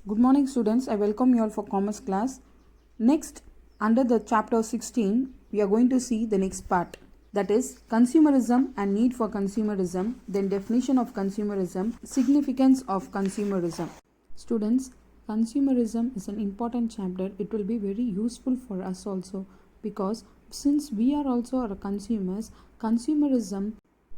Good morning students, I welcome you all for commerce class. Next, under the chapter 16, we are going to see the next part, that is consumerism and need for consumerism, then definition of consumerism, significance of consumerism. Students, consumerism is an important chapter. It will be very useful for us also because since we are also our consumers, consumerism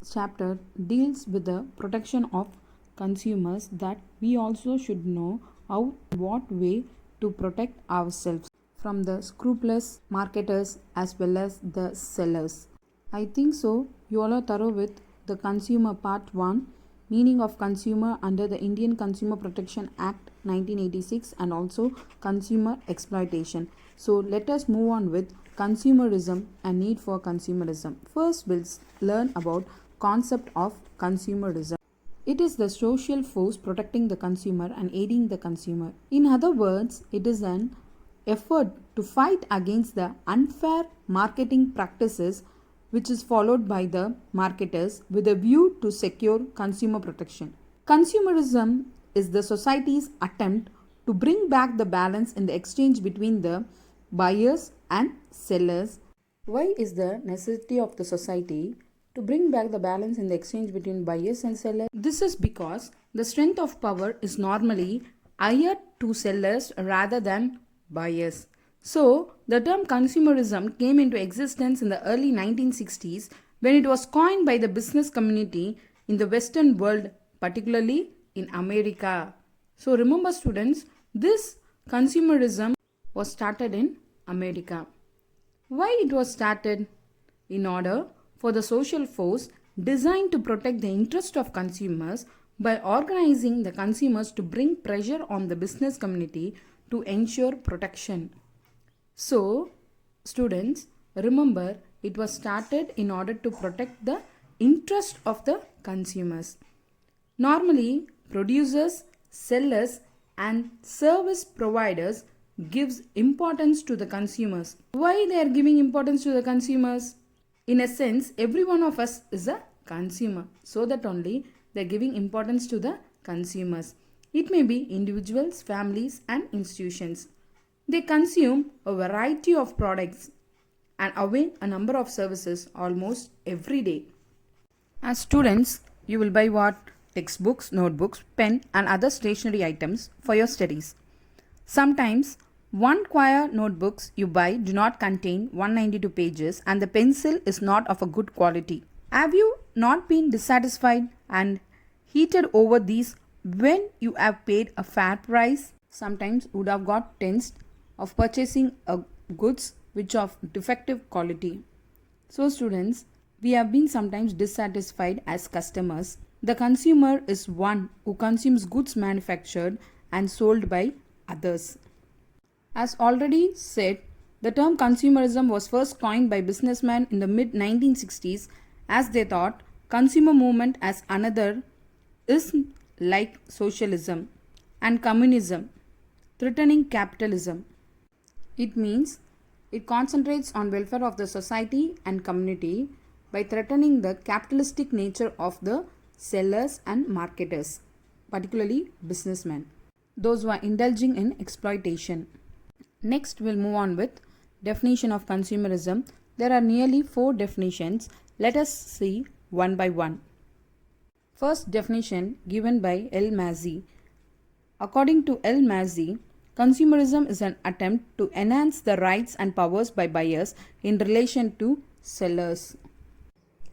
chapter deals with the protection of consumers, that we also should know how what way to protect ourselves from the scrupulous marketers as well as the sellers. I think so you all are thorough with the consumer part 1, meaning of consumer under the Indian Consumer Protection Act 1986 and also consumer exploitation. So let us move on with consumerism and need for consumerism. First we'll learn about concept of consumerism. It is the social force protecting the consumer and aiding the consumer. In other words, it is an effort to fight against the unfair marketing practices which is followed by the marketers with a view to secure consumer protection. Consumerism is the society's attempt to bring back the balance in the exchange between the buyers and sellers. Why is the necessity of the society to bring back the balance in the exchange between buyers and sellers? This is because the strength of power is normally higher to sellers rather than buyers. So, the term consumerism came into existence in the early 1960s when it was coined by the business community in the Western world, particularly in America. So, remember students, this consumerism was started in America. Why it was started? In order for the social force designed to protect the interest of consumers by organizing the consumers to bring pressure on the business community to ensure protection. So, students, remember it was started in order to protect the interest of the consumers. Normally, producers, sellers and service providers gives importance to the consumers. Why they are giving importance to the consumers? In a sense, every one of us is a consumer. So that only they are giving importance to the consumers. It may be individuals, families and institutions. They consume a variety of products and avail a number of services almost every day. As students, you will buy what? Textbooks, notebooks, pen and other stationery items for your studies. Sometimes, one quire notebooks you buy do not contain 192 pages and the pencil is not of a good quality. Have you not been dissatisfied and heated over these when you have paid a fair price? Sometimes would have got tensed of purchasing a goods which of defective quality. So students, we have been sometimes dissatisfied as customers. The consumer is one who consumes goods manufactured and sold by others. As already said, the term consumerism was first coined by businessmen in the mid-1960s as they thought consumer movement as another is like socialism and communism, threatening capitalism. It means it concentrates on welfare of the society and community by threatening the capitalistic nature of the sellers and marketers, particularly businessmen, those who are indulging in exploitation. Next, we'll move on with definition of consumerism. There are nearly 4 definitions. Let us see one by one. First definition given by L. Mazzei. According to L. Mazzei, consumerism is an attempt to enhance the rights and powers by buyers in relation to sellers.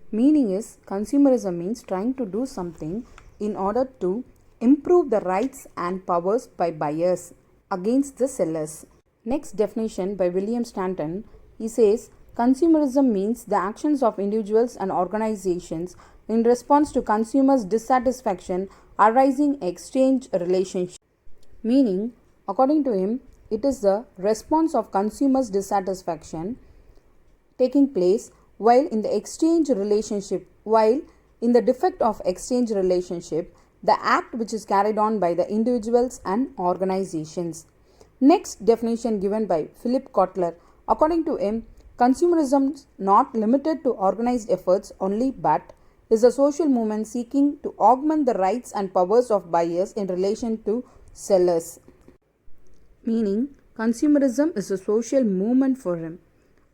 Meaning is, consumerism means trying to do something in order to improve the rights and powers by buyers against the sellers. Next definition by William Stanton, he says, consumerism means the actions of individuals and organizations in response to consumers' dissatisfaction arising exchange relationship. Meaning, according to him, it is the response of consumers' dissatisfaction taking place while in the exchange relationship, while in the defect of exchange relationship, the act which is carried on by the individuals and organizations. Next definition given by Philip Kotler. According to him, consumerism is not limited to organized efforts only but is a social movement seeking to augment the rights and powers of buyers in relation to sellers. meaning consumerism is a social movement for him.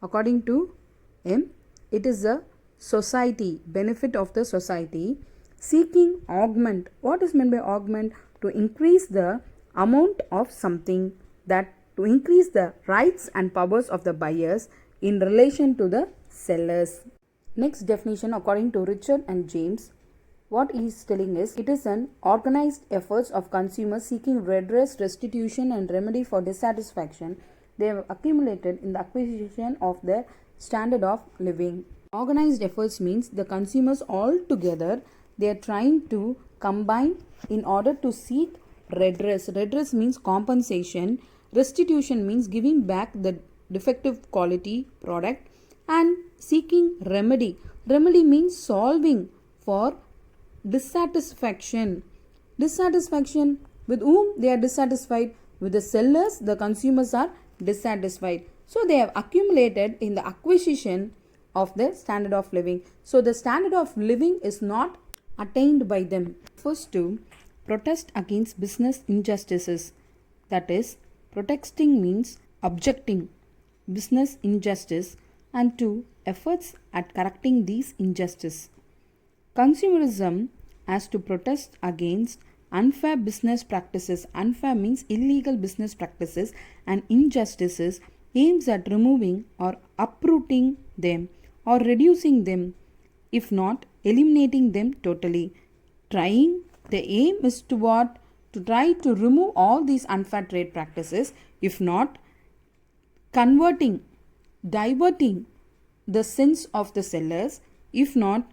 According to him, it is a society, benefit of the society, seeking augment. What is meant by augment? To increase the amount of something, that to increase the rights and powers of the buyers in relation to the sellers. Next definition, according to Richard and James, what he is telling is, it is an organized efforts of consumers seeking redress, restitution and remedy for dissatisfaction they have accumulated in the acquisition of their standard of living. Organized efforts means the consumers all together, they are trying to combine in order to seek redress. Redress means compensation. Restitution means giving back the defective quality product, and seeking remedy. Remedy means solving for dissatisfaction. Dissatisfaction, with whom they are dissatisfied? With the sellers, the consumers are dissatisfied. So they have accumulated in the acquisition of the standard of living. So the standard of living is not attained by them. First, to protest against business injustices. That is, protesting means objecting business injustice, and to efforts at correcting these injustice. Consumerism has to protest against unfair business practices. Unfair means illegal business practices, and injustices aims at removing or uprooting them or reducing them, if not eliminating them totally. The aim is to what? To try to remove all these unfair trade practices, if not diverting the sins of the sellers, if not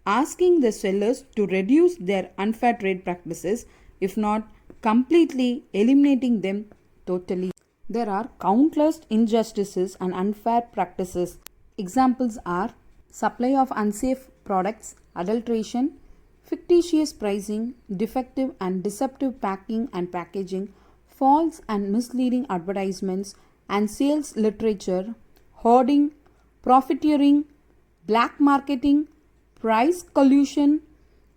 asking the sellers to reduce their unfair trade practices, if not completely eliminating them totally. There are countless injustices and unfair practices. Examples are supply of unsafe products, adulteration, fictitious pricing, defective and deceptive packing and packaging, false and misleading advertisements and sales literature, hoarding, profiteering, black marketing, price collusion,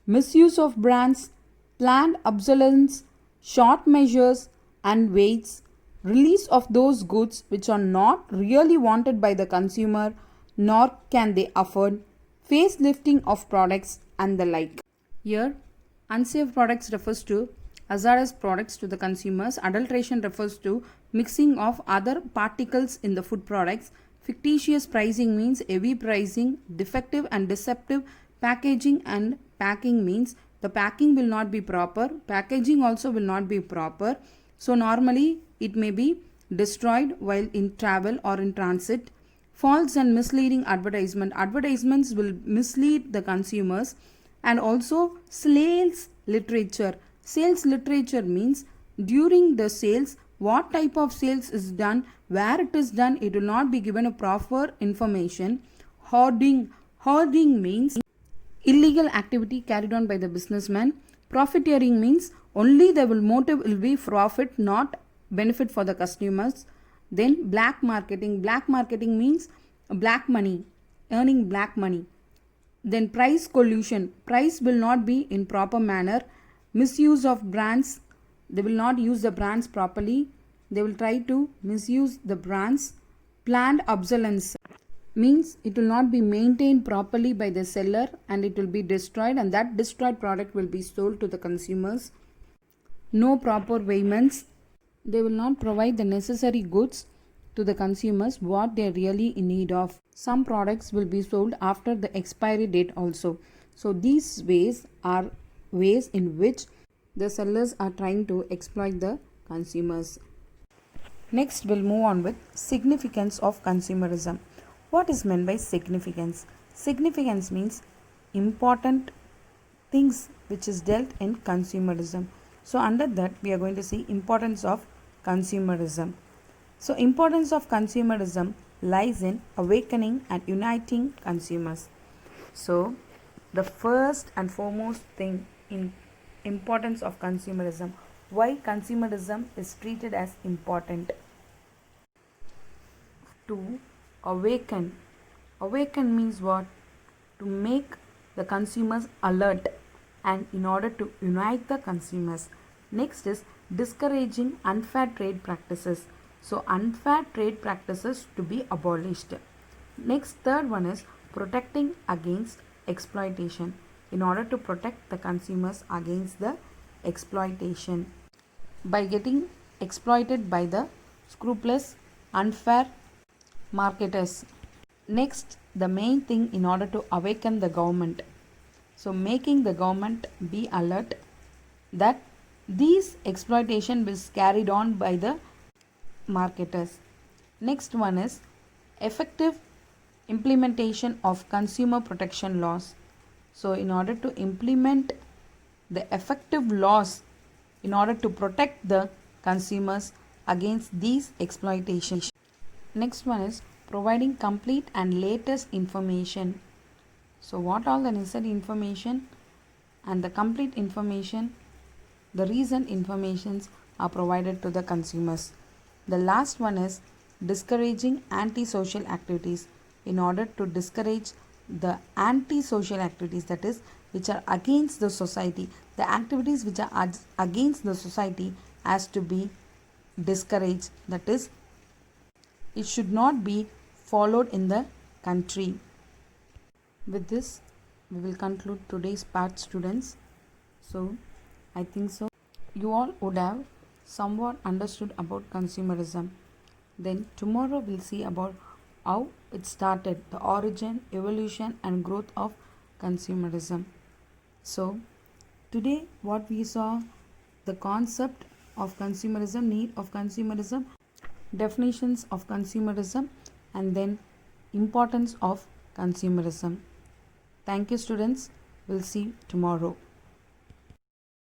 misuse of brands, planned obsolescence, short measures and weights, release of those goods which are not really wanted by the consumer nor can they afford, facelifting of products and the like. Here, unsafe products refers to hazardous products to the consumers. Adulteration refers to mixing of other particles in the food products. Fictitious pricing means heavy pricing. Defective and deceptive packaging and packing means the packing will not be proper. Packaging also will not be proper. So normally it may be destroyed while in travel or in transit. False and misleading advertisement. Advertisements will mislead the consumers. And also sales literature. Sales literature means during the sales, what type of sales is done, where it is done, it will not be given a proper information. Hoarding means illegal activity carried on by the businessman. Profiteering means only the motive will be profit, not benefit for the customers. Then black marketing means black money, earning black money. Then price collusion, price will not be in proper manner. Misuse of brands, they will not use the brands properly, they will try to misuse the brands. Planned obsolescence means it will not be maintained properly by the seller and it will be destroyed, and that destroyed product will be sold to the consumers. No proper payments, they will not provide the necessary goods to the consumers what they are really in need of. Some products will be sold after the expiry date also. So these ways are ways in which the sellers are trying to exploit the consumers. Next we'll move on with significance of consumerism. What is meant by significance? Significance means important things which is dealt in consumerism. So under that we are going to see importance of consumerism. So importance of consumerism lies in awakening and uniting consumers. So the first and foremost thing in importance of consumerism, why consumerism is treated as important? To awaken. Awaken means what? To make the consumers alert, and in order to unite the consumers. Next is discouraging unfair trade practices. So unfair trade practices to be abolished. Next, third one is protecting against exploitation, in order to protect the consumers against the exploitation by getting exploited by the scrupulous unfair marketers. Next, the main thing in order to awaken the government. So making the government be alert that these exploitation is carried on by the marketers. Next one is effective implementation of consumer protection laws. So in order to implement the effective laws in order to protect the consumers against these exploitations. Next one is providing complete and latest information. So what all the necessary information and the complete information, the recent informations are provided to the consumers. The last one is discouraging anti-social activities, in order to discourage the anti-social activities, that is which are against the society. The activities which are against the society has to be discouraged, that is it should not be followed in the country. With this we will conclude today's part, students. So I think so you all would have somewhat understood about consumerism. Then tomorrow we'll see about how it started, the origin, evolution and growth of consumerism. So today what we saw, the concept of consumerism, need of consumerism, definitions of consumerism, and then importance of consumerism. Thank you, students. We'll see you tomorrow.